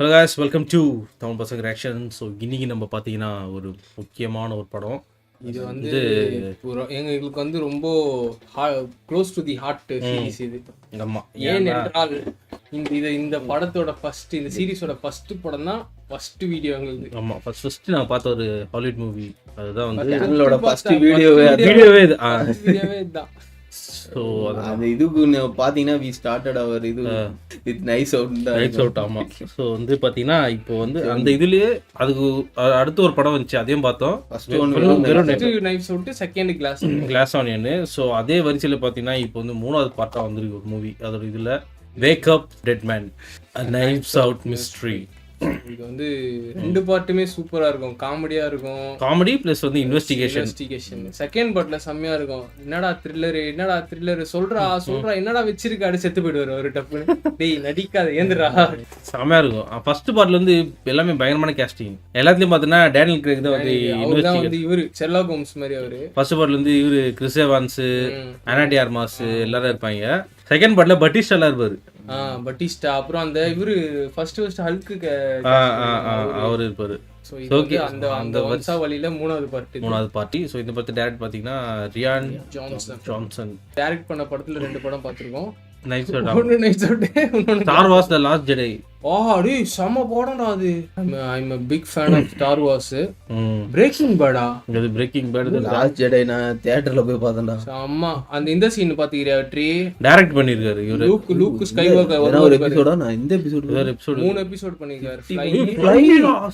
Hello guys, welcome to Tamil பசங்க reaction. So இன்னைக்கு நம்ம பார்த்தீங்கன்னா ஒரு முக்கியமான ஒரு படம். இது வந்து எங்களுக்கு வந்து ரொம்ப close to the heart series இது. ஆமாம், ஏனென்றால் இந்த படத்தோட ஃபர்ஸ்ட், இந்த சீரிஸோட ஃபர்ஸ்ட் படம் தான் ஃபர்ஸ்ட் வீடியோ எங்களுக்கு. ஆமாம், ஃபர்ஸ்ட் நான் பார்த்த ஒரு ஹாலிவுட் மூவி. அதுதான் வந்து எங்களோட ஃபர்ஸ்ட் வீடியோவே இதுதான். ஸோ அந்த இதுக்கு பார்த்தீங்கன்னா வி ஸ்டார்டட் அவர் இது வித் நைஸ் அவுட். ஆமாம், ஸோ வந்து பார்த்தீங்கன்னா இப்போ வந்து அந்த இதுலேயே அதுக்கு அடுத்து ஒரு படம் வந்துச்சு, அதையும் பார்த்தோம். Knives Out, second Glass Onion. So அதே வரிசையில் பார்த்தீங்கன்னா இப்போ வந்து மூணாவது பார்ட்டாக வந்துருக்கு ஒரு மூவி. அதோட இதில் Wake Up Dead Man Knives Out mystery. இது வந்து ரெண்டு பார்ட்டுமே சூப்பரா இருக்கும், காமெடியா இருக்கும். காமெடி பிளஸ் வந்து இன்வெஸ்டிகேஷன். செகண்ட் பார்ட்ல செம்மையா இருக்கும். என்னடா த்ரில்லர் சொல்றா என்னடா வச்சிருக்காடு, செத்து போயிடுவாரு ஒரு டப்புன்னு. டேய் நடிக்காத ஏந்திரா, செம்மையா இருக்கும். ஃபர்ஸ்ட் பார்ட்ல வந்து எல்லாமே பயங்கரமான கேஸ்டிங். எல்லாத்துலயும் பாத்தீங்கன்னா டேனியல் கிரேக் தான் வந்து இவரு ஷெர்லாக் ஹோம்ஸ் மாதிரி. அவரு ஃபர்ஸ்ட் பார்ட்ல இருந்து இவரு கிறிஸ் எவான்ஸ், அனா டி ஆர்மாஸ் எல்லாரும் இருப்பாங்க. செகண்ட் பார்ட்ல பட்டிஸ்டா எல்லாம் இருப்பாரு. பட்டிஸ்டா, அப்புறம் அந்த இவரு ஃபர்ஸ்ட் ஹல்க்கு அவரு இருப்பாரு. அந்த வம்சாவளியில மூணாவது பார்ட்டி. ஸோ இந்த படத்தை டைரக்ட் பாத்தீங்கன்னா ரியான் ஜான்சன் டைரக்ட் பண்ண படத்துல 2 படம் பார்த்திருக்கோம். Star Wars the Last Jedi. டேய் செம படம்டா அது. I'm a big fan of Star Wars. Breaking பேடா, இது பிரேக்கிங் பேட் லாஸ்ட் ஜெடி நான் தியேட்டர்ல போய் பார்த்தேன்டா. அம்மா அந்த இந்த சீன் பாத்தீங்களா? டைரக்ட் பண்ணிருக்காரு இவரு. லூக் ஸ்கைவாக்கர் ஒரு எபிசோடா? நான் இந்த எபிசோட் 3 எபிசோட் பண்ணிருக்காரு.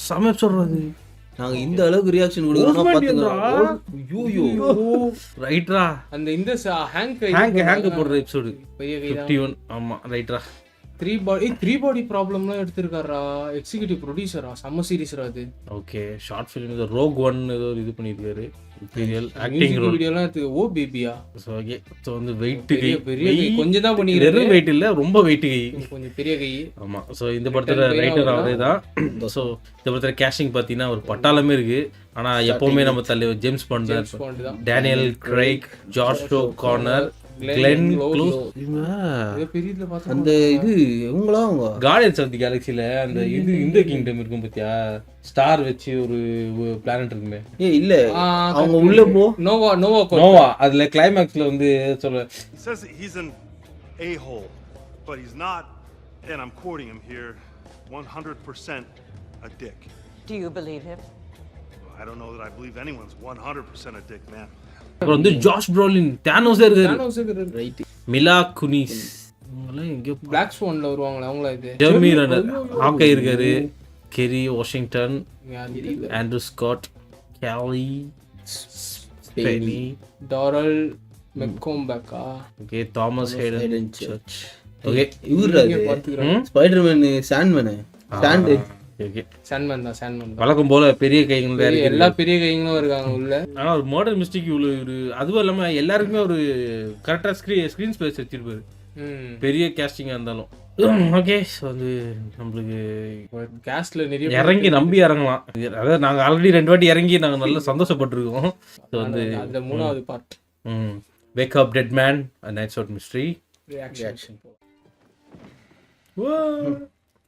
செம எபிசோட் அது. நாங்க இந்த அளவுக்கு ரியாக்ஷன் கொடுக்கறோம் பாத்துங்க. ஐயோ ரைட்ரா, அந்த இந்த ஹேங்க் போடுற எபிசோட் 51. ஆமா ரைட்ரா. 3 பாடி ப்ராப்ளம்லாம் எடுத்திருக்காரா. எக்ஸிகியூட்டிவ் ப்ரொடியூசரா, செம்ம சீரிஸ்ரா அது. ஓகே, ஷார்ட் ஃபிலிம் இது ரோக் 1 ஏதோ இது பண்ணிருக்காரு. இம்பீரியல் ஆக்டிங் ரோல் வீடியோலாம் எடுத்து ஓ பேபியா. சோ ஓகே, சோ வந்து வெயிட் பெரிய கொஞ்சம் தான் பண்ணிருக்காரு. வெயிட் இல்ல, ரொம்ப வெயிட் கை, கொஞ்சம் பெரிய கை. ஆமா. சோ இந்த படத்துல ரைட்டர் அவரே தான். சோ இந்த படத்துல கேஸ்டிங் பாத்தீங்கன்னா ஒரு பட்டாளமே இருக்கு. ஆனா எப்பவுமே நம்ம தலைவர் ஜேம்ஸ் பாண்ட் தான். டேனியல் கிரேக், ஜார்ஜ் கார்னர், கிளென் க்ளோஸ். அந்த இது இவங்களா அவங்க கார்டியன்ஸ் ஆஃப் தி கேலக்ஸில அந்த இது இந்த கிங்டம் இருக்கும் பாத்தியா, ஸ்டார் வச்சு ஒரு பிளானட் இருக்குமே. இல்ல அவங்க உள்ள போ நோவா அதுல கிளைமாக்ஸ்ல வந்து சொல்ற says he's an a-hole but he's not, and I'm quoting him here, 100% a dick. Do you believe him? I don't know that I believe anyone's 100% a dick, man. அப்புறம் வந்து ஜாஷ் ப்ரோலின், தானோஸ் இருக்காரு, right, Mila Kunis, அவங்கலாம் எங்க black ஸ்வான்ல வருவாங்களே அவங்களா. இது Jeremy runner ஹாக்கை இருக்காரு, கெரி Washington, Andrew Scott, Cailee Spaeny, Darrell மெக்கோம்பேக்கா, okay, Thomas Haden Church. Okay, இவரு ஸ்பைடர்மேன் சாண்ட்மேன் வழக்கம் போல பெரிய கைங்க எல்லா பெரிய கைங்களும் இருக்காங்க உள்ள. ஆனா ஒரு மர்டர் மிஸ்டேக் இவ்வளவு அதுவும் இல்லாம எல்லாருக்குமே ஒரு கரெக்டா ஸ்கிரீன் ஸ்பேஸ் வச்சிருப்பாரு, பெரிய கேஸ்டிங்கா இருந்தாலும். ஓகே, வந்து நம்மளுக்கு கேஸ்ட்ல நிறைய இறங்கி நம்பி இறங்கலாம். அதாவது நாங்க ஆல்ரெடி 2 வாட்டி இறங்கி நாங்க நல்லா சந்தோஷப்பட்டிருக்கோம். வந்து அந்த மூணாவது part Wake Up Dead Man Knives Out Mystery reaction.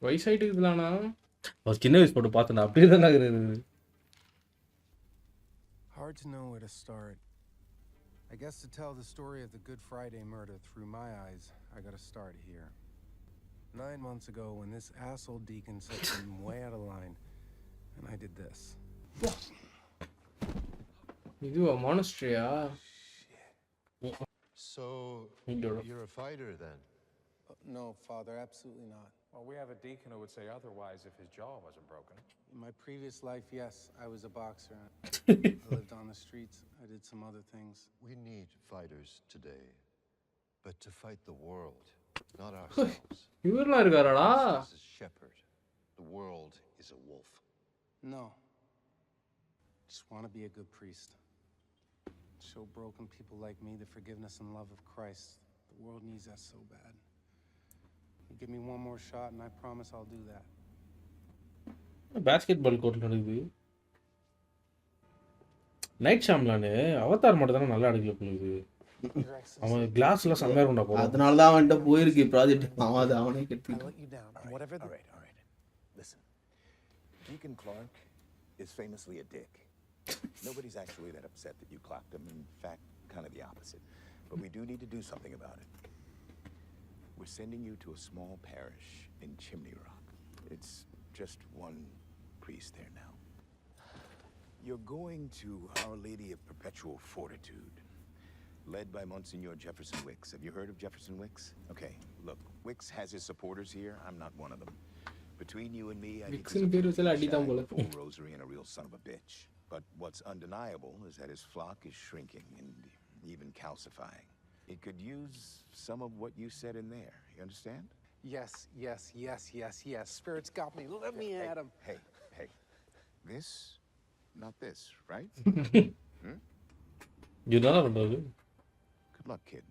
வயசாயிட்டு இருக்குதானா? ஒரு சின்ன வயசு போட்டு பார்த்தேன், அப்படியே தான் ஆகுறது. Hard to know where to start. I guess to tell the story of the Good Friday murder through my eyes, I got to start here. 9 months ago when this asshole deacon set him way out of line and I did this. இது a monastery-ஆ? So you're a fighter then? No, Father, absolutely not. Well, we have a deacon who would say otherwise if his jaw wasn't broken. In my previous life, yes, I was a boxer. I lived on the streets. I did some other things. We need fighters today, but to fight the world, not ourselves. இவர்லாம் இருக்காரடா? This is shepherd. The world is a wolf. No. Just want to be a good priest. Show broken people like me the forgiveness and love of Christ. The world needs that so bad. Give me one more shot and I promise I'll do that. Basketball கோர்ட்ல நடக்குது. Night ஷாம்லானே Avatar மட்டும் தானே நல்லா எடுக்கல போகுது. அவன் கிளாஸ்ல செம்மையா கொண்டா போறான். அதனால தான் அவன்கிட்ட போயிருக்கு ப்ராஜெக்ட். அவனே கெடுத்து. Whatever. All right. Listen. Deacon Clark is famously a dick. Nobody's actually that upset that you clocked him. In fact, kind of the opposite. But we do need to do something about it. We're sending you to a small parish in Chimney Rock. It's just one priest there now. You're going to Our Lady of Perpetual Fortitude, led by Monsignor Jefferson Wicks. Have you heard of Jefferson Wicks? Okay, look, Wicks has his supporters here. I'm not one of them. Between you and me, I need Wicks னு பேர் வச்சால அடி தான் போல. full rosary and a real son of a bitch. But what's undeniable is that his flock is shrinking and even calcifying. It could use some of what you said in there. You understand? Yes, yes, yes, yes, yes. Spirit's got me. Let me at him. Hey. This, not this, right? இதுதான் பண்றது. Good luck, kid.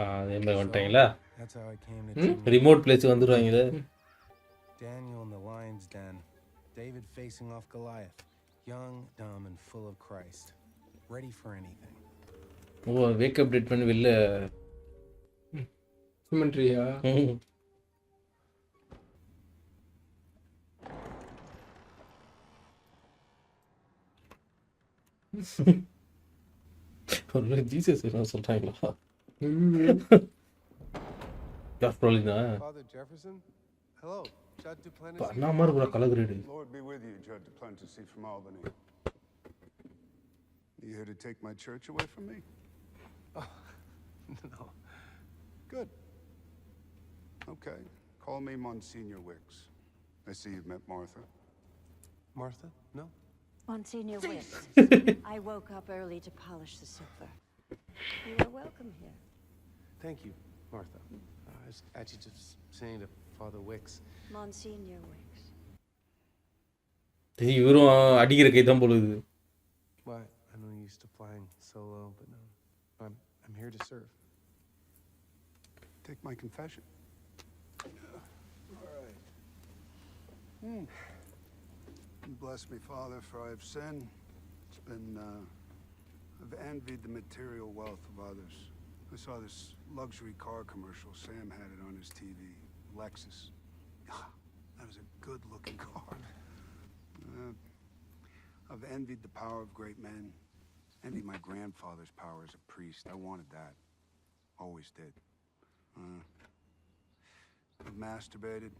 அதே மாதிரி வந்துட்டாங்களா? That's how I came to remote place வந்துருவாங்களே. Daniel in the lion's den. David facing off Goliath. Young, dumb, and full of Christ. Ready for anything. Oh wake update பண்ணி வெளில சிமெண்ட்ரியா? ஒரு Jesus என்ன சொல்றாங்களா? ஜாஸ் ப்ரோலினா Father Jefferson? Hello, Judd Duplantis. பண்ணா மாதிரி கூட colour grade. Lord be with you, Judd Duplantis from Albany. You here to take my church away from me? Oh, no. Good. Okay. Call me Monsignor Wicks. I see you've met Martha. Martha? No? Monsignor Wicks. I woke up early to polish the sofa. You are welcome here. Thank you, Martha. I was actually just saying to Father Wicks. Monsignor Wicks. இவரும் அடிக்கிற கை தான் போடுது. Why? I know you're used to flying solo, but no. I'm here to serve. Take my confession. All right. Bless me, Father, for I have sinned. It's been, I've envied the material wealth of others. I saw this luxury car commercial. Sam had it on his TV. Lexus. That was a good-looking car. I've envied the power of great men. Envied my grandfather's power as a priest. I wanted that. Always did. I've masturbated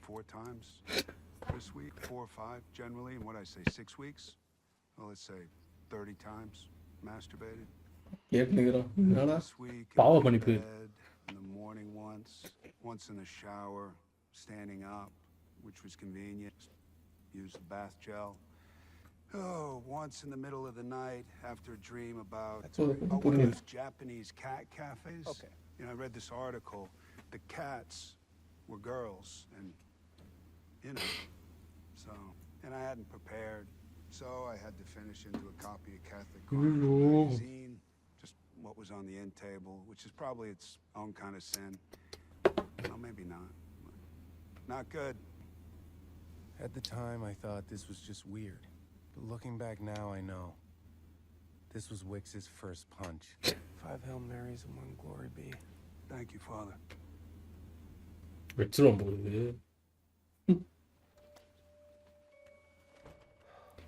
4 times this week, 4 or 5 generally. And what I say, 6 weeks? Well, let's say 30 times masturbated. This week, in bed, in the morning once in the shower, standing up, which was convenient. Used the bath gel. Oh, once in the middle of the night after a dream about one of those Japanese cat cafes. Okay. You know, I read this article. The cats were girls, and you know, and I hadn't prepared, so I had to finish into a copy of Catholic magazine, just what was on the end table, which is probably its own kind of sin. Well, maybe not. Not good. At the time, I thought this was just weird. But looking back now, I know. This was Wicks's first punch. 5 Hail Marys and 1 Glory Be. Thank you, Father. வெச்சிரும் போகுது.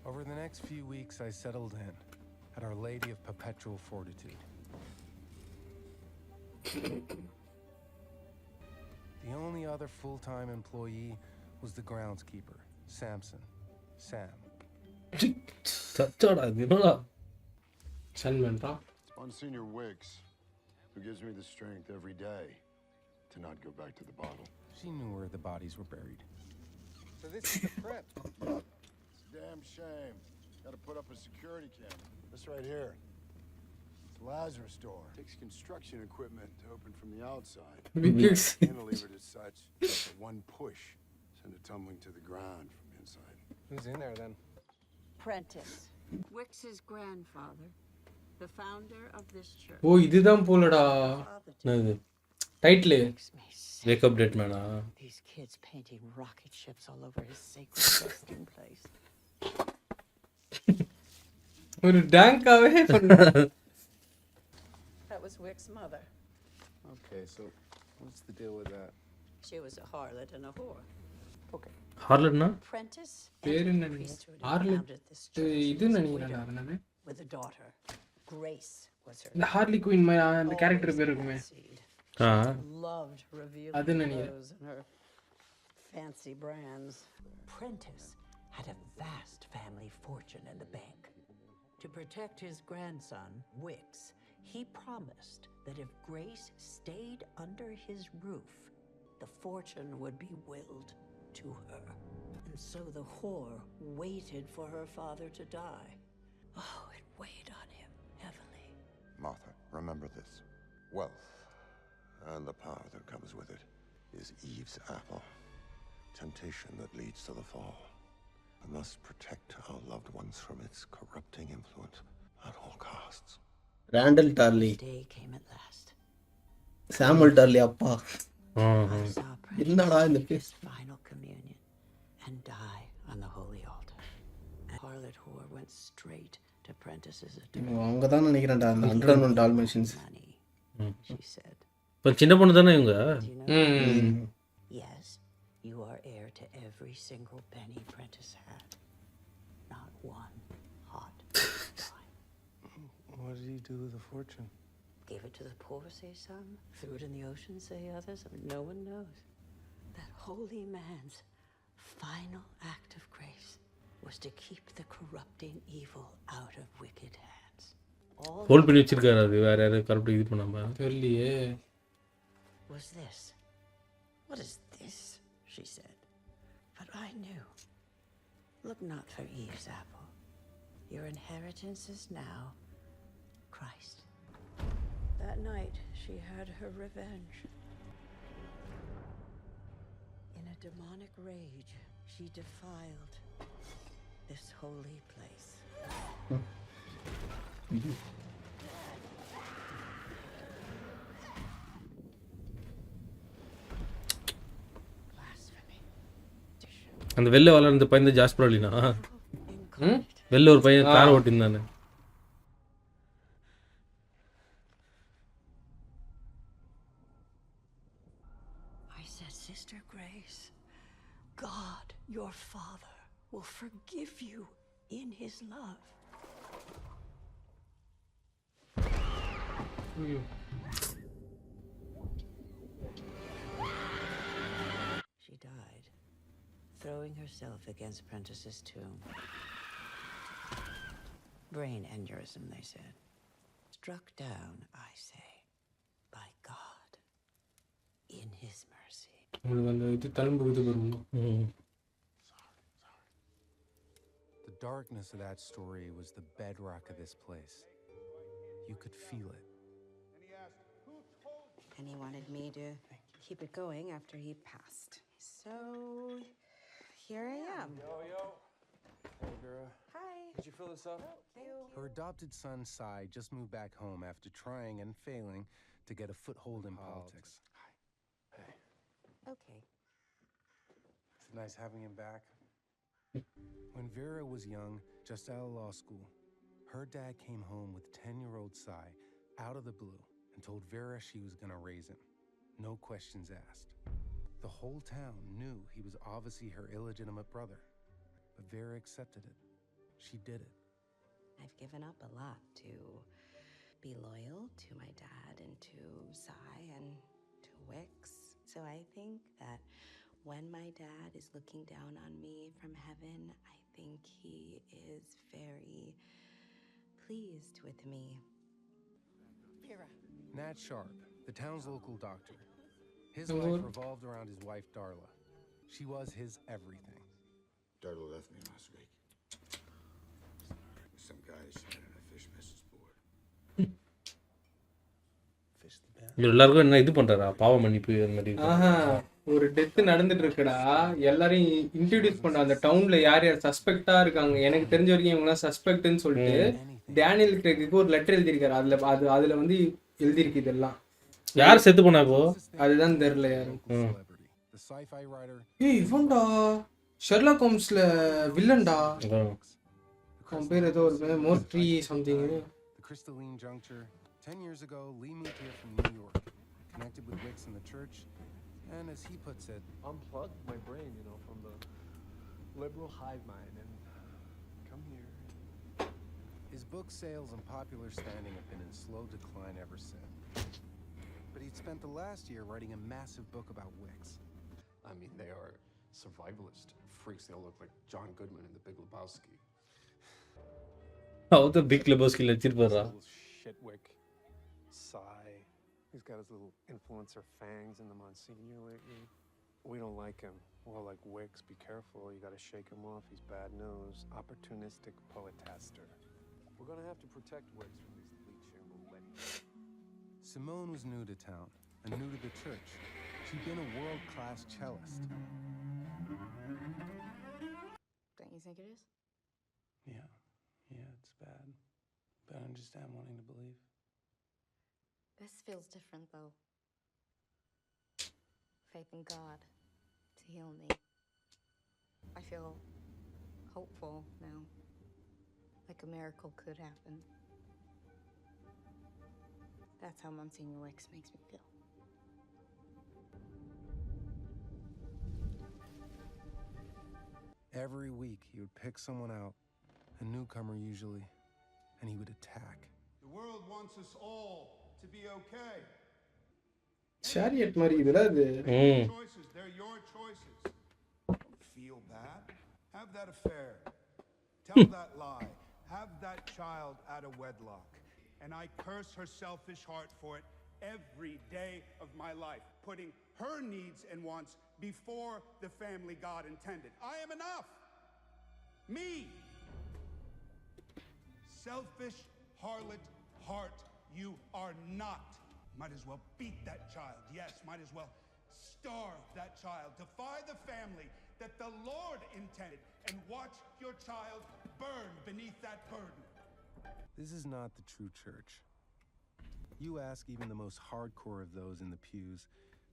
Over the next few weeks, I settled in at Our Lady of Perpetual Fortitude. The only other full-time employee was the groundskeeper, Samson. Sam. சச்சாடா இது என்னடா? சன்மன்டா. Monsignor Wicks, who gives me the strength every day to not go back to the bottle. She knew where the bodies were buried. So this is the prep. It's a damn shame. Got to put up a security camera. This right here. It's a Lazarus door. Takes construction equipment to open from the outside. Wicks. Cantilevered as such. Just one push. Send it tumbling to the ground from inside. Who's in there then? Prentice. Wicks's grandfather. The founder of this church. ஓ இதுதான் போலடா. என்னது? Title. Wake up date Mena? These kids painting rocket ships all over his sacred resting place. ஒரு டேங்காவே That was Wicks's mother. Okay, so what's the deal with that? She was a harlot and a whore. ஹார்லட்னா Apprentice பேர் entered என்ன the priesthood and ஹார்லட் founded this church. இது She was a நினைக்கிறேன்டா widow அதனால with a daughter. Grace was her இந்த name. Harley queen மாதிரி அந்த character Always பேர் இருக்குமே fancied. ஆ Loved revealing அது நினைக்கிறேன் clothes and her fancy brands. Prentice had a vast family fortune in the bank. To protect his grandson, Wicks, he promised that if Grace stayed under his roof, the fortune would be willed to her. And so the whore waited for her father to die. Oh, it weighed on him heavily. Martha, remember this. Wealth and the power that comes with it is Eve's apple. Temptation that leads to the fall. We must protect our loved ones from its corrupting influence at all costs. Randyll Tarly, Day came at last. Samwell Tarly அப்பா. I saw என்னடா இந்த Prentice final communion and die on the holy altar. And harlot whore went straight to Prentice's attorney. அவங்க தான் நினைக்கிறேன்டா அந்த 101 டால்மேஷன்ஸ். Money, she said. இப்போ சின்ன பொண்ணு தானே இவங்க. Do you know? Yes, you are heir to every single penny Prentice had. Not one hot dime. What did he do with the fortune? Gave it to the poor, say some. Threw it in the ocean, say others. I mean, no one knows. That holy man's final act of grace was to keep the corrupting evil out of wicked hands. All hold பண்ணி வச்சிருக்காரு, அது வேற யாரும் correct இது பண்ணாம. தெரியலையே. was this. What is this? She said. But I knew. Look not for Eve's apple. Your inheritance is now Christ. That night, she had her revenge. In a demonic rage, she defiled this holy place. Blasphemy. அந்த வெளில வளர்ந்த பையன் தான் jasper Alina. வெளில ஒரு பையன் car ஓட்டிருந்தானே. Sister Grace, God, your Father, will forgive you in His love. She died, throwing herself against Prentice's tomb. Brain aneurysm, they said. Struck down, I say, by God, in His mercy. உங்களுக்கு அந்த இது தழும்பு இது வரும். The darkness of that story was the bedrock of this place. You could feel it. And he wanted me to keep it going after he passed. So here I am. Yo. Hey, Vera. Hi. Did you fill this up? Thank you. Her adopted son, Sai, just moved back home after trying and failing to get a foothold in politics. Hey. Okay. It's nice having him back. When Vera was young, just out of law school, her dad came home with 10-year-old Sai out of the blue and told Vera she was going to raise him. No questions asked. The whole town knew he was obviously her illegitimate brother, but Vera accepted it. She did it. I've given up a lot to be loyal to my dad and to Sai and to Wicks. So I think that when my dad is looking down on me from heaven, I think he is very pleased with me. Vera. Nat Sharp, the town's local doctor. His life revolved around his wife, Darla. She was his everything. Darla left me last week. Some guys had a fish message board. எல்லாருக்கும் என்ன இது பண்றாரா, பாவ மன்னிப்பு அந்த மாதிரி. ஒரு death நடந்துட்டு இருக்குடா, எல்லாரையும் இன்ட்ரோடியூஸ் பண்ற. அந்த டவுன்ல யார் யார் சஸ்பெக்டா இருக்காங்க, எனக்கு தெரிஞ்ச வரைக்கும் இவங்க சஸ்பெக்ட்னு சொல்லிட்டு டேனியல் கிரேக்கு ஒரு லெட்டர் எழுதியிருக்காரு. அதுல வந்து எழுதியிருக்கு இதெல்லாம். யார் செத்து போனா இப்போ? அதுதான் தெரியல யாரும். ஏய் இவன்டா ஷெர்லாக் ஹோம்ஸ்ல வில்லன்டா. அவன் பேர் ஏதோ ஒரு மோர்ட்ரி something. The Crystalline Juncture. 10 years ago, Lee moved here from New York, connected with Wicks in the church, And as he puts it, unplug my brain, you know, from the liberal hive mind and come here. His book sales and popular standing have been in slow decline ever since. But he'd spent the last year writing a massive book about Wicks. I mean, they are survivalist freaks. They all look like John Goodman in The Big Lebowski. அவத Big லெபோஸ்கில வச்சிருப்பாரா? Shitwick, Psy. He's got his little influencer fangs in the Monsignor lately. We don't like him. Well, like Wicks, be careful. You gotta shake him off. He's bad news. Opportunistic poetaster. We're gonna have to protect Wicks from these leeching millennials. Simone was new to town and new to the church. She'd been a world-class cellist. Don't you think it is? Yeah, it's bad. But I understand wanting to believe. This feels different, though. Faith in God to heal me. I feel hopeful now. Like a miracle could happen. That's how Monsignor Wicks makes me feel. Every week, he would pick someone out, a newcomer usually, and he would attack. The world wants us all to be okay. ஷாரியட் மாதிரி இதுல அது. Choices, they're your choices. Don't feel bad. Have that affair. Tell that lie. Have that child out of wedlock. And I curse her selfish heart for it every day of my life, putting her needs and wants before the family God intended. I am enough. Me. Selfish harlot heart, you are not. Might as well beat that child. Yes, might as well starve that child. Defy the family that the Lord intended and watch your child burn beneath that burden. This is not the true church. You ask even the most hardcore of those in the pews,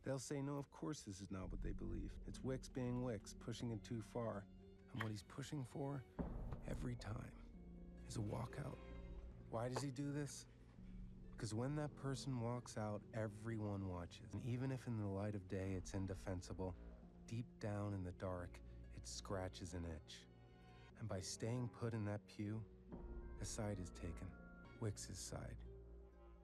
they'll say, no, of course this is not what they believe. It's Wicks being Wicks, pushing it too far. And what he's pushing for, every time, is a walkout. Why does he do this? Because when that person walks out, everyone watches. And even if in the light of day it's indefensible, deep down in the dark, it scratches an itch. And by staying put in that pew, a side is taken, Wicks' side.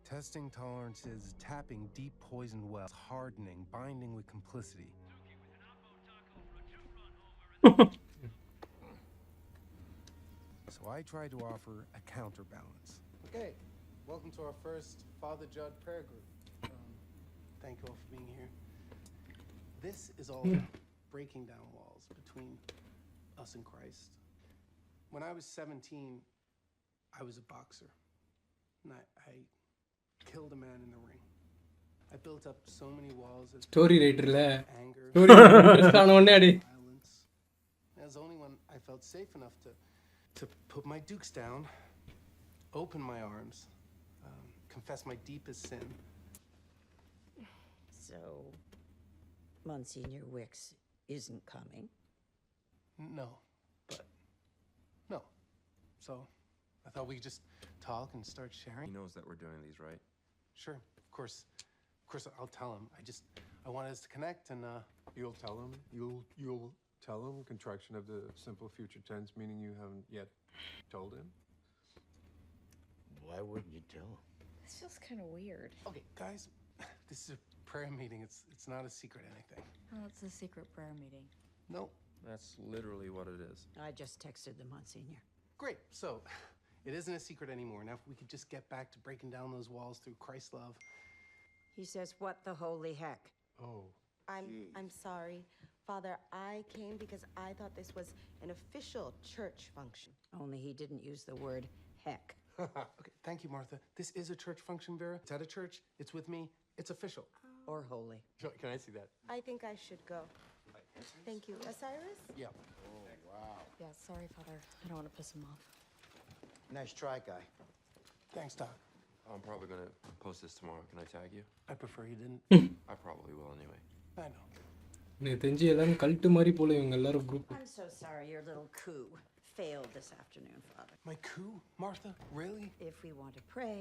Testing tolerances, tapping deep poisoned wells, hardening, binding with complicity. So I tried to offer a counterbalance. Okay, welcome to our first Father Judd prayer group. Thank you all for being here. This is all about breaking down walls between us and Christ. When I was 17, I was a boxer. And I killed a man in the ring. I built up so many walls of story ரைட்டர்ல anger, story writer உடனே அடி. violence. And it was only when I felt safe enough to put my dukes down, open my arms, confess my deepest sin. So, Monsignor Wicks isn't coming? No, but no. So, I thought we could just talk and start sharing. He knows that we're doing these, right? Sure, of course, I'll tell him. I wanted us to connect, and You'll tell him. You'll tell him. Contraction of the simple future tense, meaning you haven't yet told him. Why wouldn't you tell him? This feels kind of weird. Okay, guys, this is a prayer meeting. It's not a secret anything. Oh, it's a secret prayer meeting. No. That's literally what it is. I just texted the Monsignor. Great. So, it isn't a secret anymore. Now, if we could just get back to breaking down those walls through Christ's love. He says, what the holy heck? Oh. I'm sorry, Father. I came because I thought this was an official church function. Only he didn't use the word heck. Okay, thank you, Martha. This is a church function, Vera. It's at a church. It's with me. It's official. Or holy. Can I see that? I think I should go. Thank you. Osiris? Yeah. Oh, wow. Yeah, sorry, Father. I don't want to piss him off. Nice try, guy. Thanks, Doc. I'm probably going to post this tomorrow. Can I tag you? I prefer you didn't. I probably will anyway. I know. எனக்கு தெரிஞ்சு எல்லாம் cult மாதிரி போல இவங்க எல்லாரும் group. I'm so sorry your little coup failed this afternoon, Father. My coup? Martha? Really? If we want to pray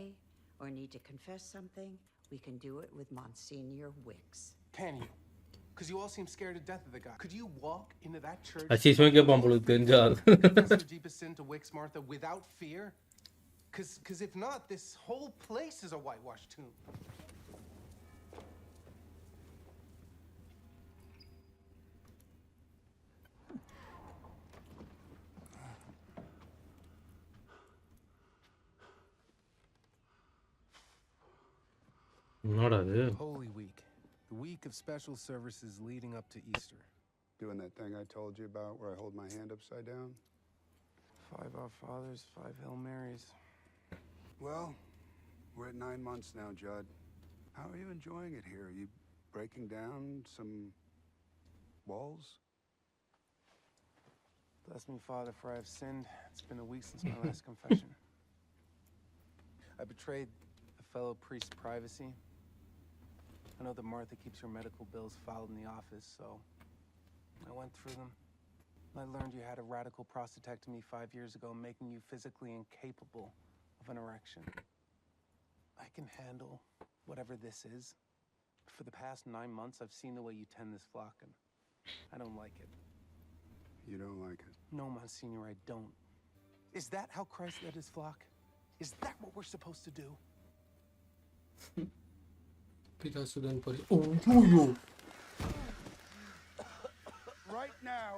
or need to confess something, we can do it with Monsignor Wicks. Can you? Because you all seem scared to death of the guy. Could you walk into that church அசிஸ்மே கேட்பான் போல தெரிஞ்சா confess your deepest sin to Wicks, Martha, without fear? Because if not, this whole place is a whitewashed tomb. என்னடா இது Holy Week. The week of special services leading up to Easter. Doing that thing I told you about where I hold my hand upside down? 5 Our Fathers, 5 Hail Marys. Well, we're at 9 months now, Judd. How are you enjoying it here? Are you breaking down some walls? Bless me, Father, for I have sinned. It's been a week since my last confession. I betrayed a fellow priest's privacy. I know that Martha keeps her medical bills filed in the office, so I went through them. I learned you had a radical prostatectomy 5 years ago, making you physically incapable of an erection. I can handle whatever this is. For the past 9 months, I've seen the way you tend this flock, and I don't like it. You don't like it? No, Monsignor, I don't. Is that how Christ led his flock? Is that what we're supposed to do? Right now,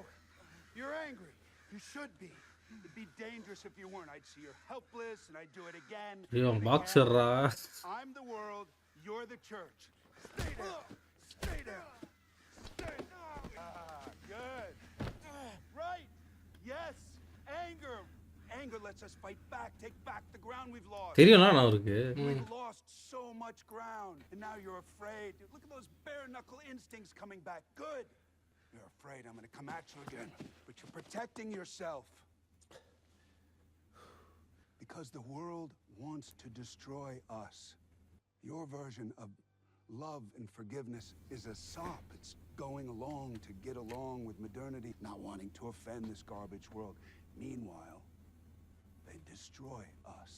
you're angry. You should be. It'd be dangerous if you weren't. I'd see you're helpless, and I'd do it again. இவன் பாக்ஸர்ரா I'm the world. You're the church. Stay down. Stay down. Stay down. Good. Right. Yes. Anger. Anger lets us fight back, take back the ground we've lost. தெரியும்ல நான் அவருக்கு We've lost so much ground, and now you're afraid. Look at those bare-knuckle instincts coming back. Good. You're afraid I'm going to come at you again, but you're protecting yourself. Because the world wants to destroy us. Your version of love and forgiveness is a sop. It's going along to get along with modernity, not wanting to offend this garbage world. Meanwhile, they destroy us.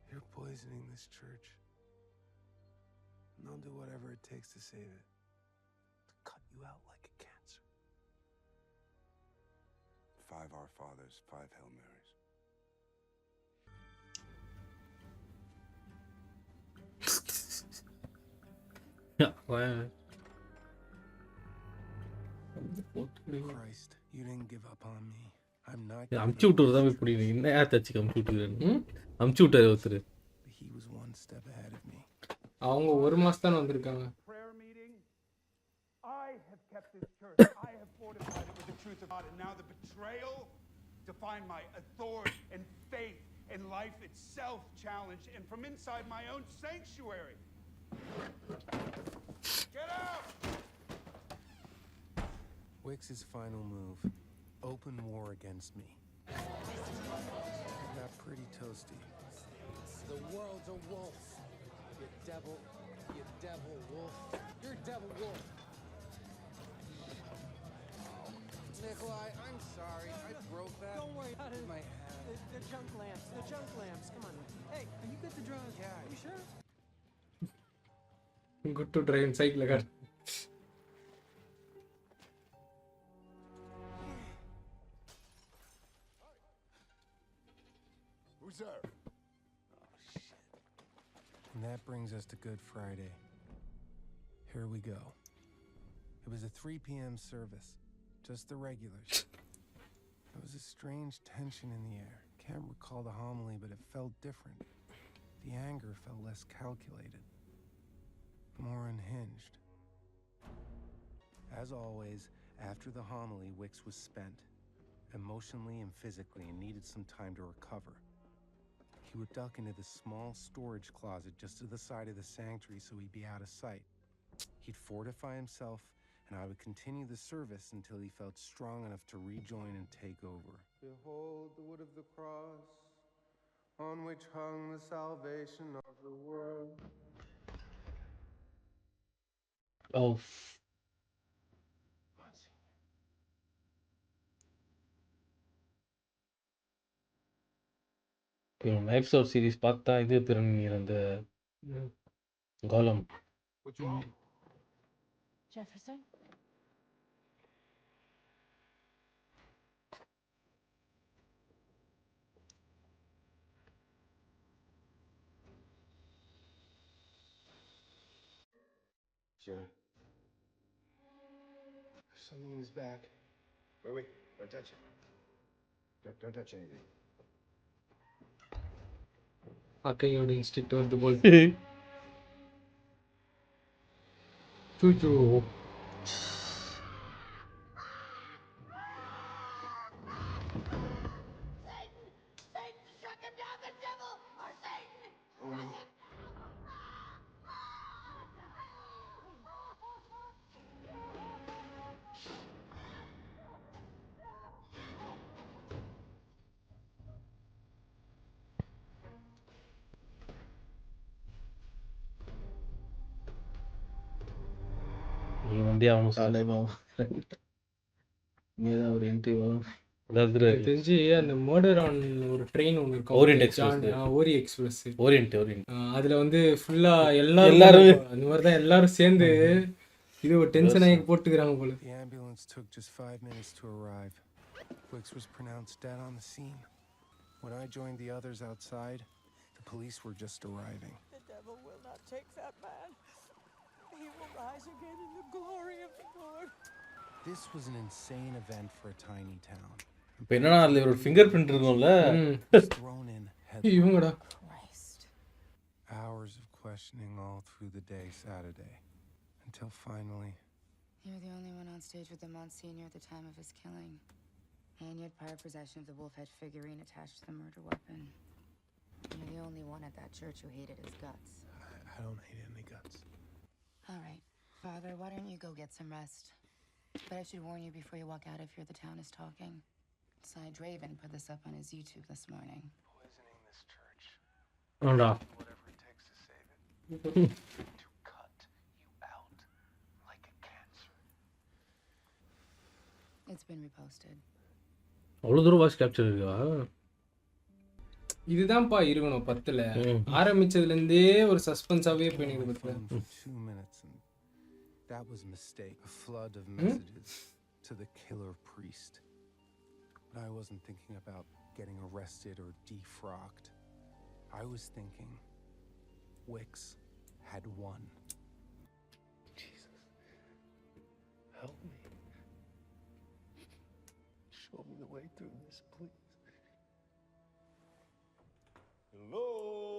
You're poisoning this church. And I'll do whatever it takes to save it. To cut you out like a cancer. 5 Our Fathers, 5 Hail Marys. Christ, you didn't give up on me. I'm not. அமுச்சு விட்டுறது தான் இப்படி என்ன யார் தச்சுக்கு அமுச்சு விட்டுருன்னு அமுச்சு விட்டாரு ஒருத்தர் He was one step ahead of me. அவங்க ஒரு மாசம் தான் வந்திருக்காங்க. Prayer meeting. I have kept this church. I have fortified it with the truth of God, and now the betrayal to find my authority and faith and life itself challenged, and from inside my own sanctuary. Get out! Wicks' final move. Open war against me. I got pretty toasty. The world's a wolf. You devil wolf. You're devil wolf. Nikolai, I'm sorry. I broke that. Don't worry about it. My hand. The junk lamps. The junk lamps. Come on. Hey, are you good to drive? Yeah. Are you sure? Good to drive in cycle car. Who's there? Oh, shit. And that brings us to Good Friday. Here we go. It was a 3 p.m. service. Just the regulars. There was a strange tension in the air. Can't recall the homily, but it felt different. The anger felt less calculated. More unhinged. As always, after the homily, Wicks was spent. Emotionally and physically, and needed some time to recover. He would duck into the small storage closet just to the side of the sanctuary so he'd be out of sight. He'd fortify himself, and I would continue the service until he felt strong enough to rejoin and take over. Behold the wood of the cross, on which hung the salvation of the world. Oh. Life store series பார்த்தா இது பிறகு அந்த கோலம் What's wrong? Jefferson? Sure. Something in his back. Wait. Don't touch it. Don't touch anything. அக்கையோட instinct வந்து போல் சூச்சு நீ வந்தே ஆகணும் தலைவன் இங்கேதான் ஒரு என்ட்ரி வரும். அதாவது எனக்கு தெரிஞ்சு அந்த மர்டர் ஆன் ஒரு ட்ரெயின் ஒன்று இருக்கும் ஓரியன்ட் எக்ஸ்பிரஸ். ஓரி எக்ஸ்பிரஸ் ஓரியன்ட் அதில் வந்து ஃபுல்லாக எல்லாரும் அந்த மாதிரி தான் எல்லாரும் சேர்ந்து இது ஒரு டென்ஷன் ஆகி போட்டுக்கிறாங்க போல. The ambulance took just 5 minutes to arrive. Wicks was pronounced dead on the scene. When I joined the others outside, the police were just arriving. The devil will not take that man. He will rise again in the glory of the Lord. This was an insane event for a tiny town. இப்போ என்னன்னா அதில் ஒரு finger print இருக்கும்ல Thrown in இவங்கடா hours of questioning all through the day Saturday, until finally You're the only one on stage with the Monsignor at the time of his killing. And you had prior possession of the wolf head figurine attached to the murder weapon. You're the only one at that church who hated his guts. I don't hate any guts. All right, Father, why don't you go get some rest? But I should warn you before you walk out of here, the town is talking. Cy Draven put this up on his YouTube this morning. Poisoning this church. Andal Whatever it takes to save it. To cut you out like a cancer. It's been reposted. அவ்வளோ தூரம் voice capture இருக்கா? இதுதான்ப்பா இருக்கணும் 10ல் ஆரம்பிச்சதுலேருந்தே ஒரு சஸ்பென்ஸாகவே பண்ணிடுது பத்தில. 2 minutes and that was a mistake. A flood of messages to the killer priest. But I wasn't thinking about getting arrested or defrocked. I was thinking Wicks had won. Jesus, help me. Show me the way through this, please.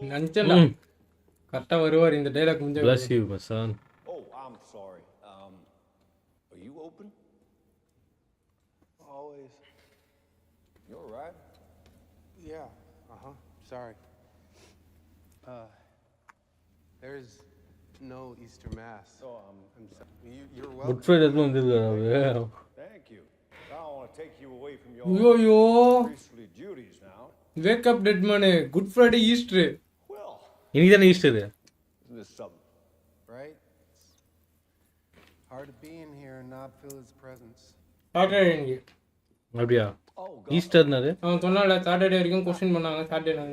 நினச்சேன்டா கரெக்டாக வருவார் இந்த dialogue முடிஞ்ச. Bless you, my son. Oh, I'm sorry. Are you open? Always. You all right? Yeah. Sorry. There's no Easter Mass. Oh, I'm sorry. You're good welcome. Friday வந்துருக்காரு அவரு. Thank you. I don't want to take you away from ஐயோ your priestly duties now. Wake Up Dead Man Good Friday Easter. Well, இன்னைக்கு தானே Easter. isn't this something? Right? It's hard to be in here and not feel his presence. Saturday இன்னைக்கு. அப்படியா? ஈஸ்டர்னாரு. அவன் சொன்னால Saturday வரைக்கும் question பண்ணாங்க Saturday.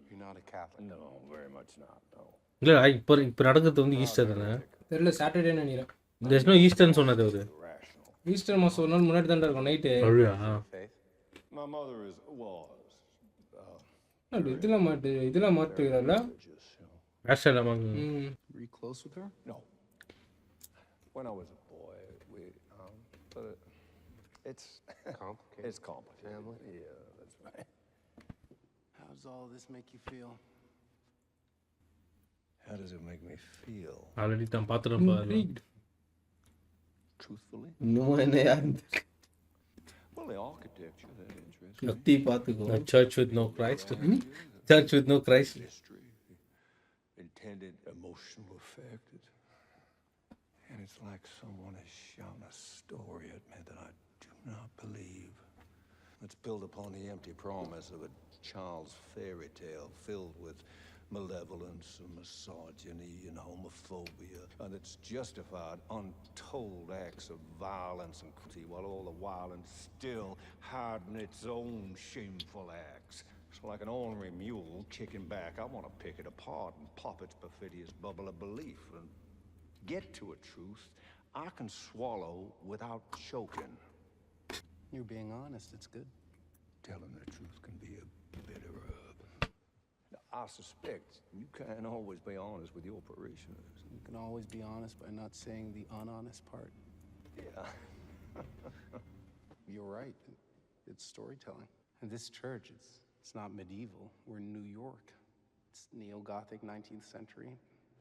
You're not a Catholic. No, very much not. No. இல்லை இப்போ நடக்கிறது வந்து ஈஸ்டர் தானே. தெரியல சாட்டர்டேன்னு நினைக்கிறேன். there's no ஈஸ்டர்னு சொன்னது அவரு. ஈஸ்டர் மாதம் ஒரு நாள் முன்னாடி தான்டா இருக்கும் நைட்டு. அப்படியா? My mother was. இதெல்லாம் மாட்டுகிறாள்ல. Australia. Were you close with her? No. When I was a boy, but it's complicated. It's complicated. Family. Yeah, that's right. How does all this make you feel? How does it make me feel? Already தான் பார்த்துட்டேன். Truthfully? இன்னும் என்ன யாரு Well, the architecture, that interests சுத்தி பார்த்துக்கோ. A church with no Christ. Church with no Christ. history, intended emotional effect. And it's like someone has shouted a story at me that I do not believe. It's built upon the empty promise of a child's fairy tale filled with malevolence and misogyny and homophobia, and it's justified untold acts of violence and cruelty, while all the while and still hiding its own shameful acts. It's like an ornery mule kicking back. I want to pick it apart and pop its perfidious bubble of belief and get to a truth I can swallow without choking. You're being honest. It's good. Telling the truth can be a bitter herb. Now, I suspect you can't always be honest with your parishioners. You can always be honest by not saying the unhonest part. Yeah. You're right. It's storytelling. And this church, it's not medieval. We're in New York. It's neo-Gothic 19th century.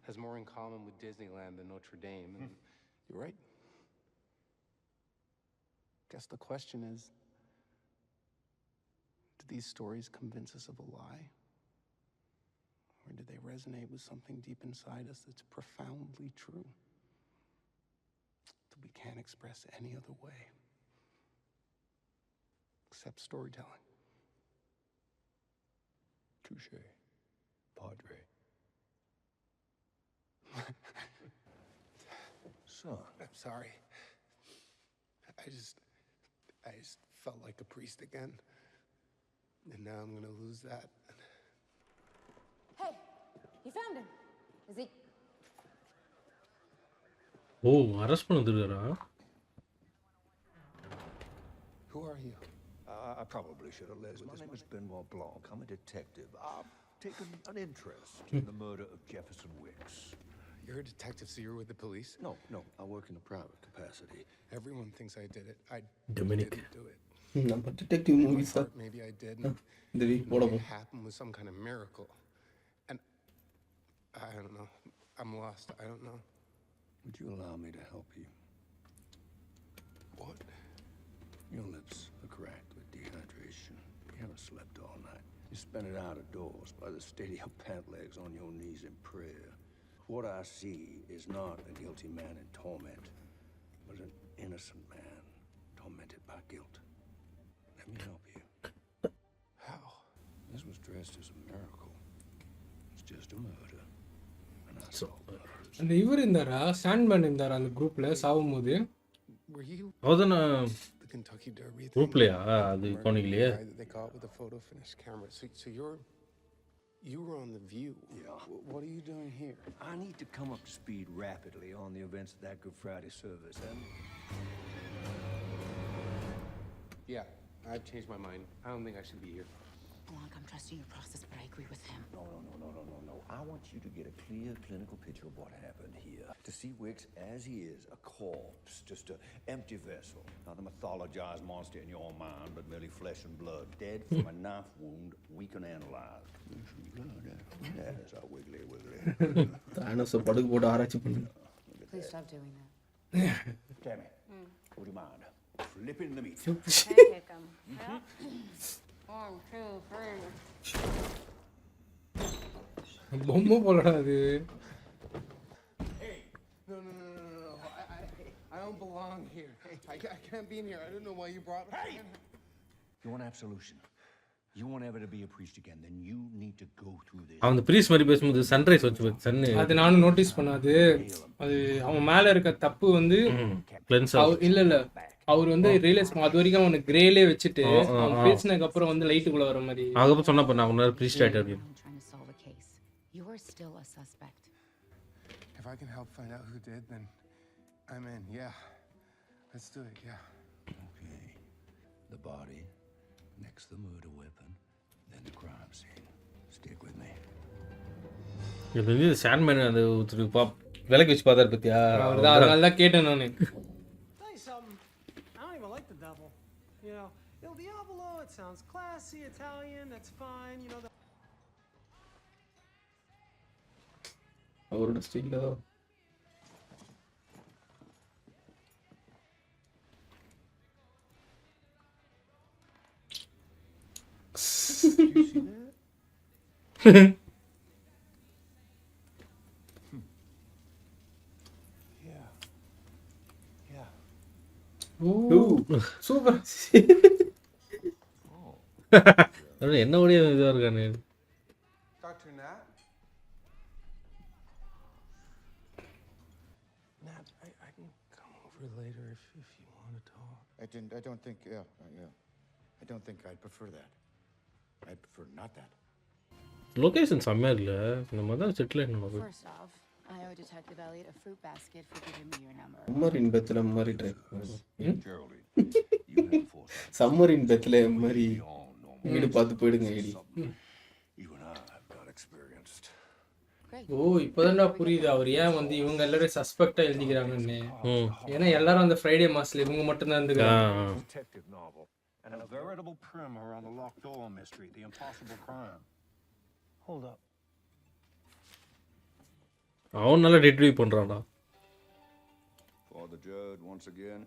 Has more in common with Disneyland than Notre Dame. And you're right. Guess the question is, do these stories convince us of a lie? Or do they resonate with something deep inside us that's profoundly true? That we can't express any other way. Except storytelling. Touche, Padre. Son. I'm sorry. I just felt like a priest again. And now I'm gonna lose that. Hey, you found him. Is he? Oh arrest பண்ணிருக்காரா? Who are you? I probably should have led with this. My name is Benoit Blanc. I'm a detective. I've taken an interest in the murder of Jefferson Wicks. You're a detective, so you're with the police? No. I work in a private capacity. Everyone thinks I did it. I Dominic. didn't do it. நம்ம detective movies Maybe I did. இந்த week போட Maybe it happened with some kind of miracle. And I don't know. I'm lost. I don't know. Would you allow me to help you? What? Your lips are cracked with dehydration. You haven't slept all night. You spent it out of doors by the state of your pant legs on your knees in prayer. What I see is not a guilty man in torment, but an innocent man tormented by guilt. Let me help you. How? This was dressed as a miracle. It's just a murder. And I saw others. அந்த இவர் இருந்தாரா, ஸ்டாண்ட்மேன் இருந்தாரா அந்த குரூப்ல சாவும்போது? Were you அவதான the Kentucky Derby thing? குரூப்லயா? அது போனீங்களே. They caught with a photo finish camera. So you were on The View. Yeah. What are you doing here? I need to come up to speed rapidly on the events of that Good Friday service. Yeah, I've changed my mind. I don't think I should be here. Blanc, I'm trusting your process, but I agree with him. No. I want you to get a clear clinical picture of what happened here. To see Wicks as he is, a corpse, just an empty vessel. Not the mythologized monster in your mind, but merely flesh and blood. Dead from a knife wound we can analyze. Yes, I wiggly. தானோஸை படுக்கு போட்டு ஆராய்ச்சி பண்ணு. Please stop doing that. Tammy, would you mind flipping the meat? Pancake him. Yeah. 1, 2, 3. பொம்மை போலடா அது. Hey, no. I don't belong here. I can't be in here. I don't know why you brought me. Hey! You want absolution? You won't ever to be a priest again. Then you need to go through this. அவன் breeze மாதிரி பேசும்போது sunrise வச்சு சன்னு அது நானும் notice பண்ணாது. அது அவன் மேல இருக்க தப்பு வந்து இல்ல அவர் வந்து ரியலைஸ் அது வரைக்கும் அவனை கிரேலே வச்சுட்டு அவன் பேசினதுக்கு அப்புறம் வந்து லைட்டுக்குள்ள வர மாதிரி. அதுக்கப்புறம் சொன்னா பண்ண அவன் பிரீஸ்ட் ஆயிட்டு அப்படின்னு. You are still a suspect. If I can help find out who did, then I'm in. Yeah. Let's do it. Yeah. Okay. The body, next the murder weapon, then the crime scene. Stick with me. இது வந்து Sandman அந்த விலைக்கு வச்சு பார்த்தாரு பத்தியா? அதனால தான் கேட்டேன் நானு. Tell you something. I don't even like the devil. You know, Il Diavolo, it sounds classy, Italian, that's fine. You know that. அவரோட ஸ்டைல்ல தான். You see that? Yeah. Super. என்ன ஒரே இதா இருக்கானே. Dr. Nat? Nat, I can come over later if you want to talk. I don't think, I don't think I'd prefer that. I'd prefer not that. Location செம்மையா இல்ல. நம்ம தான் settle ஆயிடணும். First off, I owe Detective Elliot a fruit basket for giving me your number. Submarine Bethlehem மாதிரி try submarine Bethlehem மாதிரி வீடு பார்த்து போயிடுங்க ஐடி. ஓ இப்போதான்டா புரியுது அவர் ஏன் வந்து இவங்க எல்லாரும் சஸ்பெக்டா எழுதிக்கிறாங்கன்னு. ஏன்னா எல்லாரும் அந்த ஃப்ரைடே மாஸ்ல இவங்க மட்டும் தான் இருந்துக்கிறாங்க. And a veritable primer on the locked door mystery, the impossible crime. Hold up. அவன் நல்லா டிட்ரிவ் பண்றான்டா. Father Judd once again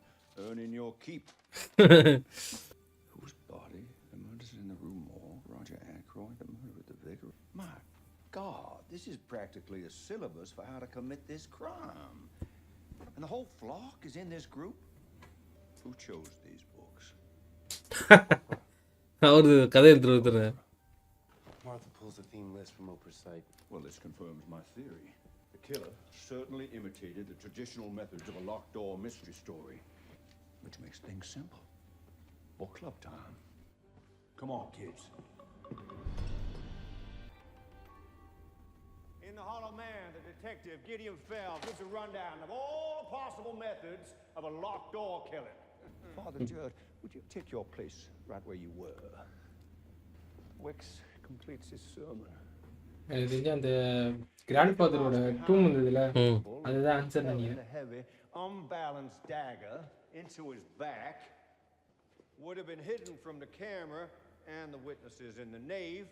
earning your keep. Whose body? The murders in the Rue Morgue, Roger Ackroyd, the murder of the vicar. My God, this is practically a syllabus for how to commit this crime. And the whole flock is in this group. Who chose these books? அவரு கதை எடுத்துட்டு Martha pulls the theme list from Oprah's site. Well, this confirms my theory. The killer certainly imitated the traditional methods of a locked door mystery story, which makes things simple. Book club time. Come on, kids. In The Hollow Man, the detective Gideon Fell gives a rundown of all the possible methods of a locked door killing. Father Judd, would you take your place right where you were? Wicks completes his sermon. எனக்கு தெரிஞ்ச அந்த grand ஃபாதரோட டூம் இருந்ததுல அதுதான் answer நினைக்கிறேன். A heavy, unbalanced dagger into his back would have been hidden from the camera and the witnesses in the nave,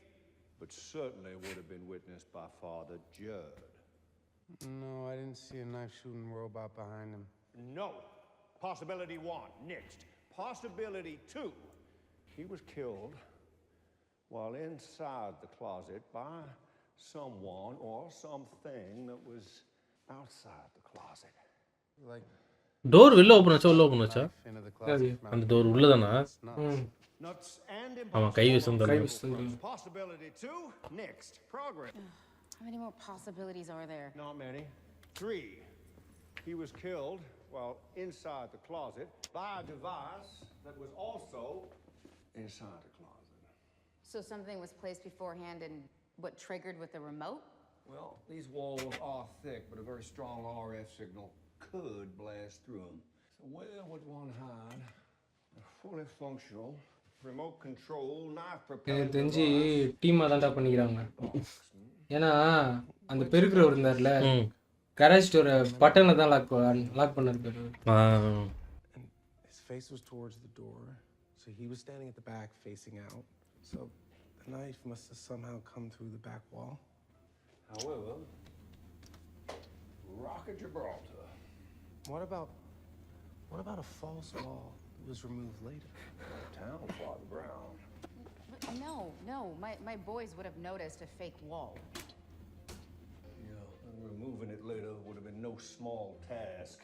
but certainly would have been witnessed by Father Judd. No, I didn't see a knife-shooting robot behind him. No. Possibility 1, next. Possibility 2. He was killed while inside the closet by someone or something that was outside the closet. Like door வெளில open ஆச்சா உள்ள open ஆச்சா? அந்த door உள்ளதானா? ஆமா கை விசந்தா. Possibility 2, next. Progress. How many more possibilities are there? Not many. 3. He was killed while inside the closet by a device that was also inside the closet. So something was placed beforehand and what triggered with the remote? Well, these walls are thick, but a very strong RF signal could blast through them. So where would one hide a fully functional remote control knife எனக்கு propellant தெரிஞ்சு device? டீமாக தான்டா பண்ணிக்கிறாங்க. ஏன்னா அந்த பெருக்கிறவர் இருந்தார்ல courage டோரை பட்டனில் தான் லாக் பண்ணிருக்காரு. His face was towards the door, so he was standing at the back facing out. So the knife must have somehow come through the back wall. However, Rock of Gibraltar. What about a false wall that was removed later? Town, Father Brown. No. My boys would have noticed a fake wall. Yeah, and removing it later would have been no small task.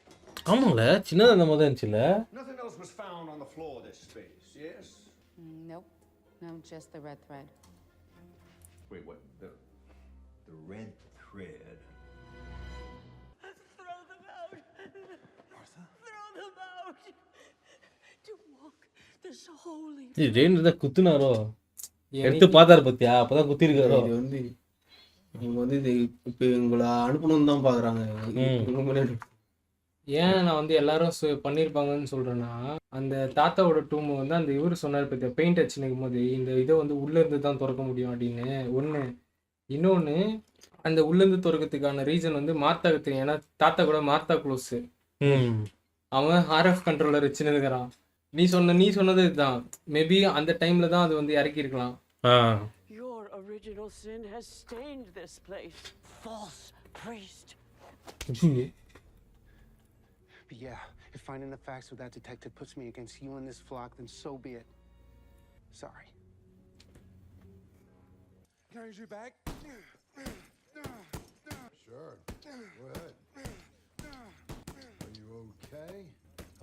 ஆமாங்களே சின்னதா அந்த மாதிரி இருந்துச்சுல. Nothing else was found on the floor of this space, yes? Nope. No, just the red thread. Wait, what? The red thread? Throw them out. Martha? Throw them out. To walk this holy. இது rain இருந்தா குத்துனாரோ? எடுத்து பார்த்தாரு பத்தியா? அப்பதான் குத்தி இருக்காரோ. இது வந்து இவங்க வந்து இது இப்போ இவங்களை அனுப்பணும்னு தான் பார்க்குறாங்க. ஏன் நான் வந்து எல்லாரும் பண்ணியிருப்பாங்கன்னு சொல்கிறேன்னா அந்த தாத்தாவோட டூம் வந்து அந்த இவர் சொன்னார் பற்றிய பெயிண்ட் அடிச்சு நிற்கும் போது இந்த இதை வந்து உள்ளேருந்து தான் திறக்க முடியும் அப்படின்னு ஒன்று. இன்னொன்று அந்த உள்ளேருந்து திறக்கிறதுக்கான ரீசன் வந்து மார்த்தாக்கு தெரியும். ஏன்னா தாத்தா கூட மார்த்தா க்ளோஸு. அவன் ஆர்எஃப் கண்ட்ரோலர் வச்சுன்னுக்கிறான். நீ சொன்னது இதுதான். மேபி அந்த டைமில் தான் அது வந்து இறக்கியிருக்கலாம். Your original sin has stained this place. False priest. But yeah, if finding the facts with that detective puts me against you and this flock, then so be it. Sorry. Can I use your bag? Sure. Go ahead. Are you okay?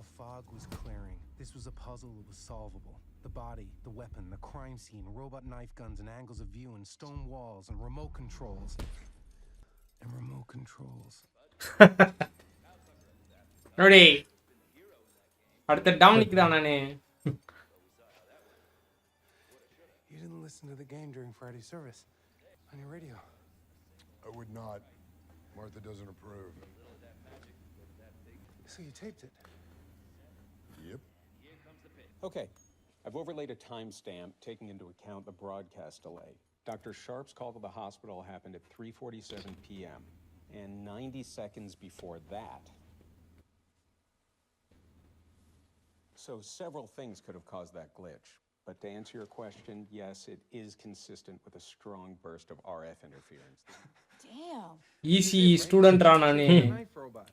The fog was clearing. This was a puzzle that was solvable. The body, the weapon, the crime scene, robot knife guns and angles of view and stone walls and remote controls. நோடி அடுத்த down நிற்கிறான் நானே. You didn't listen to the game during Friday's service on your radio. I would not. Martha doesn't approve. So you taped it? Yep. Okay, I've overlaid a timestamp taking into account the broadcast delay. Dr. Sharp's call to the hospital happened at 3:47 p.m. And 90 seconds before that. So several things could have caused that glitch. But to answer your question, yes, it is consistent with a strong burst of RF interference. Damn. Easy student ரானானே. Knife robot.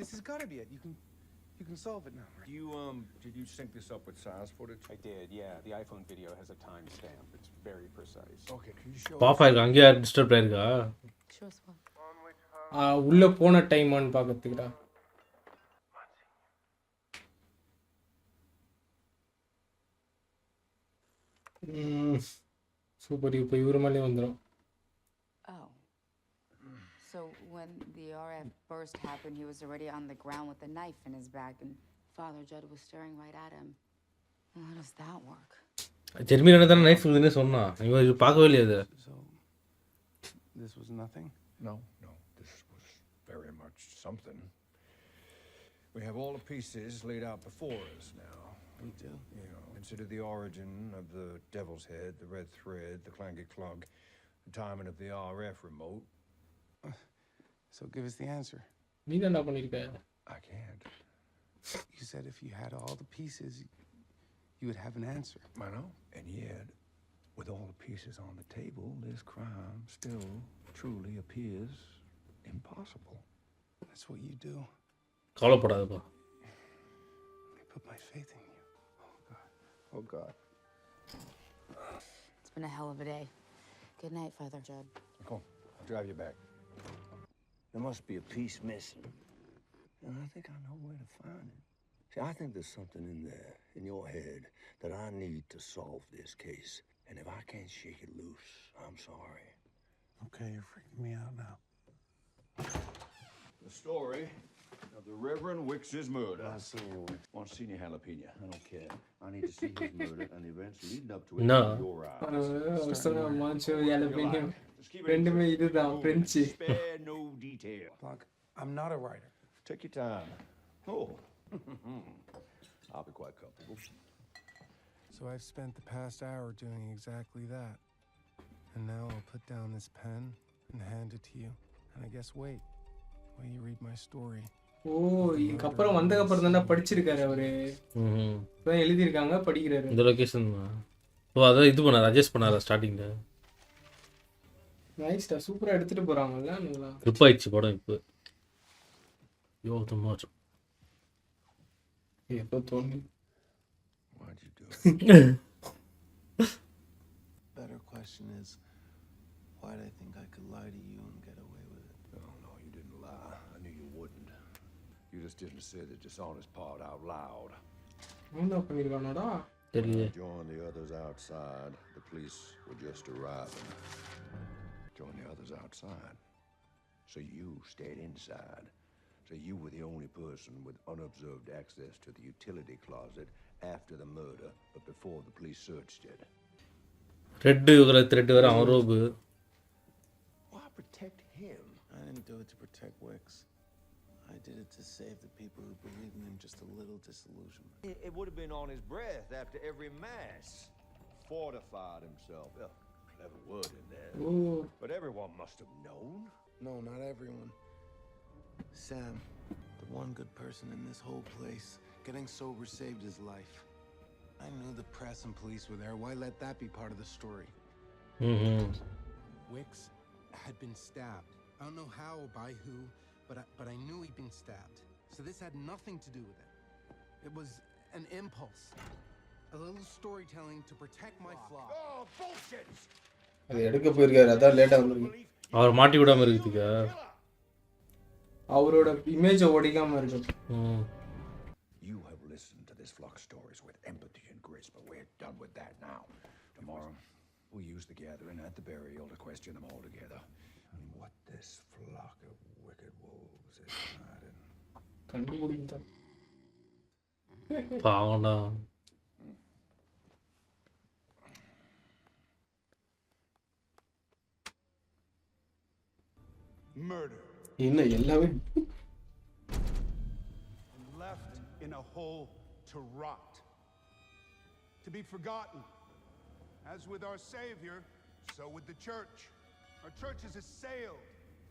This has got to be it. You can solve it now. Did you sync this up with size footage? I did, yeah. The iPhone video has a timestamp. It's very precise. Okay, can you show பாப்பா இருக்கு அங்கேயே disturb ஆயிருக்கா? உள்ள போன டைமான்னு பார்க்கறதுக்குடா. Super இப்போ இவரு மேலே வந்துடும். Oh. So when the RF burst happened, he was already on the ground with a knife in his back, and Father Judd was staring right at him. How does that work? ஜெர்மினா தான knife இருந்துனே சொன்னா. இவன் இது பார்க்கவே இல்லையா அது? So this was nothing? No. This was very much something. We have all the pieces laid out before us now. We do. You know, consider the origin of the devil's head, the red thread, the clanky clog, the timing of the RF remote. So give us the answer. நீ என்ன பண்ணிருக்க? I can't. You said if you had all the pieces, you would have an answer. I know. And yet, with all the pieces on the table, this crime still truly appears impossible. That's what you do. கவலைப்படாதப்பா. I put my faith in you. Oh God. It's been a hell of a day. Good night, Father Judd. Come on, I'll drive you back. There must be a piece missing. And I think I know where to find it. See, I think there's something in there, in your head, that I need to solve this case. And if I can't shake it loose, I'm sorry. Okay, you're freaking me out now. The story of the Reverend Wicks' murder. Monsignor Jalapeno. I don't care. I need to see his murder and the events leading up to it No. in your eyes. Monsignor Jalapeno. ரெண்டுமே இதுதான் French. Spare no detail. Blanc, I'm not a writer. Take your time. Oh. I'll be quite comfortable. So I've spent the past hour doing exactly that. And now I'll put down this pen and hand it to you. And I guess wait while you read my story. இதுக்கப்புறம் வந்ததுக்கப்புறம் தானே படிச்சிருக்காரு அவரு. இப்பதான் எழுதியிருக்காங்க படிக்கிறாரு. இந்த location அதான் இது பண்ணாரு அட்ஜஸ்ட் பண்ணாரா ஸ்டார்டிங்ல. நைஸ்டா சூப்பரா எடுத்துட்டு போறாங்கல்ல நல்லா. ட்ரிப் ஆயிடுச்சு படம் இப்போ. யோகமா எப்போ தோணு. Why'd you do it? Better question is, why did I think I could lie to you and get away with it? No, you didn't lie. I knew you wouldn't. You just didn't say the dishonest part out loud. என்ன பண்ணிருக்கானடா? Join the others outside. The police were just arriving. Join the others outside. So you stayed inside. So you were the only person with unobserved access to the utility closet after the murder, but before the police searched it. Red colour thread வேற அவன் ரோபு. Why protect him? I didn't do it to protect Wicks. I did it to save the people who believed in him just a little disillusionment. It would have been on his breath after every mass. Fortified himself. Clever word in there. Ooh. But everyone must have known. No, not everyone. Sam, the one good person in this whole place, getting sober saved his life. I knew the press and police were there. Why let that be part of the story? Wicks had been stabbed. I don't know how or by who, but I knew he'd been stabbed. So this had nothing to do with it. It was an impulse. A little storytelling to protect my flock. Oh, bullshit! அது எடுக்க போயிருக்காரு அதான் லேட்டா வந்திருக்கு. அவர் மாட்டி விடாம இருக்குதுக்கா. அவரோட இமேஜ் ஓடிக்காம இருக்கு. You have listened to this flock stories with empathy and grace, but we're done with that now. Tomorrow, we'll use the gathering at the burial to question them all together. And what this flock of wicked wolves is hiding. கண்டுபிடிங்க. பாவம்டா. murder. என்ன எல்லாமே And left in a hole to rot, to be forgotten. As with our Savior, so with the church. Our church is assailed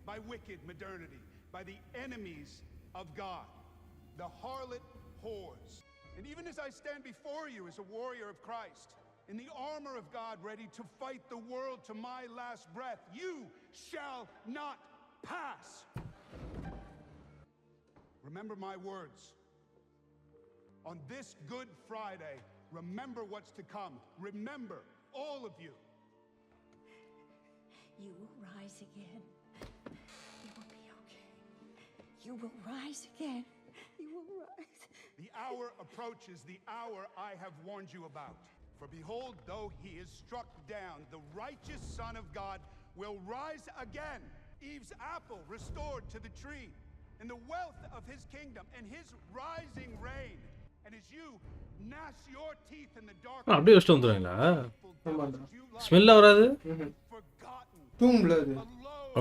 by wicked modernity, by the enemies of God, the harlot whores. And even as I stand before you as a warrior of Christ, in the armor of God, ready to fight the world to my last breath, you shall not pass. Remember my words. On this Good Friday, remember what's to come. Remember, all of you. You will rise again. You will be okay. You will rise again. You will rise. The hour approaches, the hour I have warned you about. For behold, though he is struck down, the righteous Son of God will rise again. Eve's apple restored to the tree, and the wealth of his kingdom and his rising reign. And as you gnash your teeth in the dark, அப்படியே வச்சுட்டு வந்துடுவீங்களா? ஸ்மெல்ல வராது? தூம்ல அது.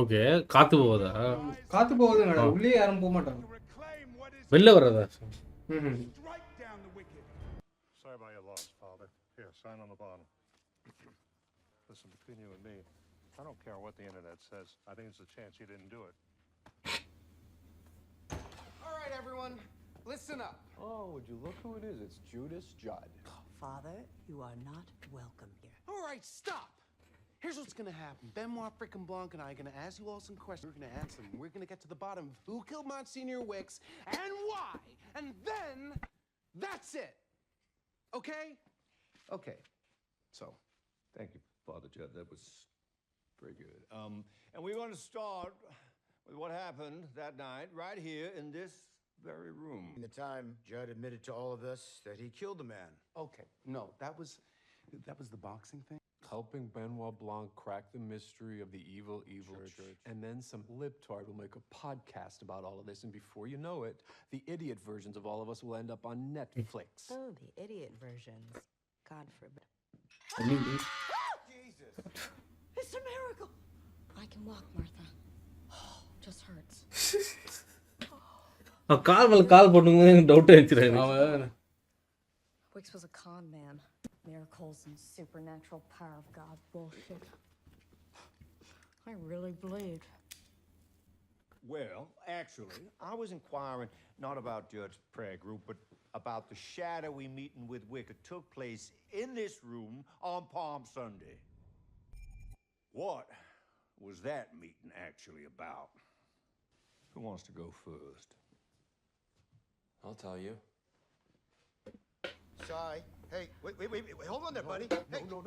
Okay, காத்து போகுதா? காத்து போகுதுங்கடா, உள்ளே யாரும் போக மாட்டாங்க. வெளில வராதா? Sorry about your loss, Father. Here, sign on the bottom. Listen, between you and me, I don't care what the internet says. I think it's a chance you didn't do it. All right, everyone, listen up. Oh, would you look who it is? It's Judas Judd. Father, you are not welcome here. All right, stop. Here's what's gonna happen. Benoit Blanc and I are gonna ask you all some questions. We're gonna answer them. We're gonna get to the bottom of who killed Monsignor Wicks and why. And then, that's it. Okay? Okay. So, thank you, Father Judd. That was very good. And we're going to start with what happened that night right here in this very room. The time Judd admitted to all of us that he killed the man. Okay, no, that was the boxing thing. Helping Benoit Blanc crack the mystery of the evil church. And then some libtard will make a podcast about all of this, and before you know it, the idiot versions of all of us will end up on Netflix. Oh, the idiot versions. God forbid. Jesus! It's a miracle. I can walk, Martha. Just hurts. கால் மேல கால் போட்டுங்க, எனக்கு doubt ஆயிடுச்சு. அவன் Wicks was a con man. Miracles and supernatural power of God bullshit. I really believed. Well, actually, I was inquiring not about Judd's prayer group, but about the shadowy meeting with Wick that took place in this room on Palm Sunday. What was that meeting actually about? Who wants to go first? I'll tell you. Sai, hey, wait, hold on there, buddy. Hey. No.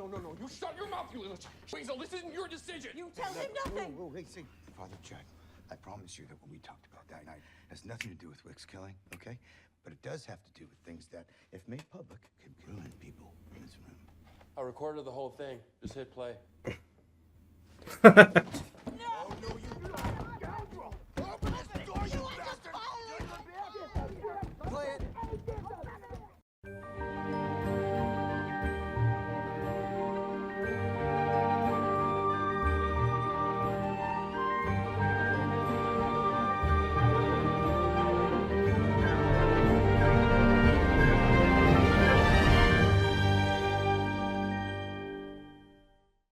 You shut your mouth, you little weasel. This isn't your decision. You tell him nothing. Whoa, hey, see, Father Judd, I promise you that what we talked about that night has nothing to do with Wicks killing, okay? But it does have to do with things that, if made public, could ruin people in this room. I recorded the whole thing. Just hit play.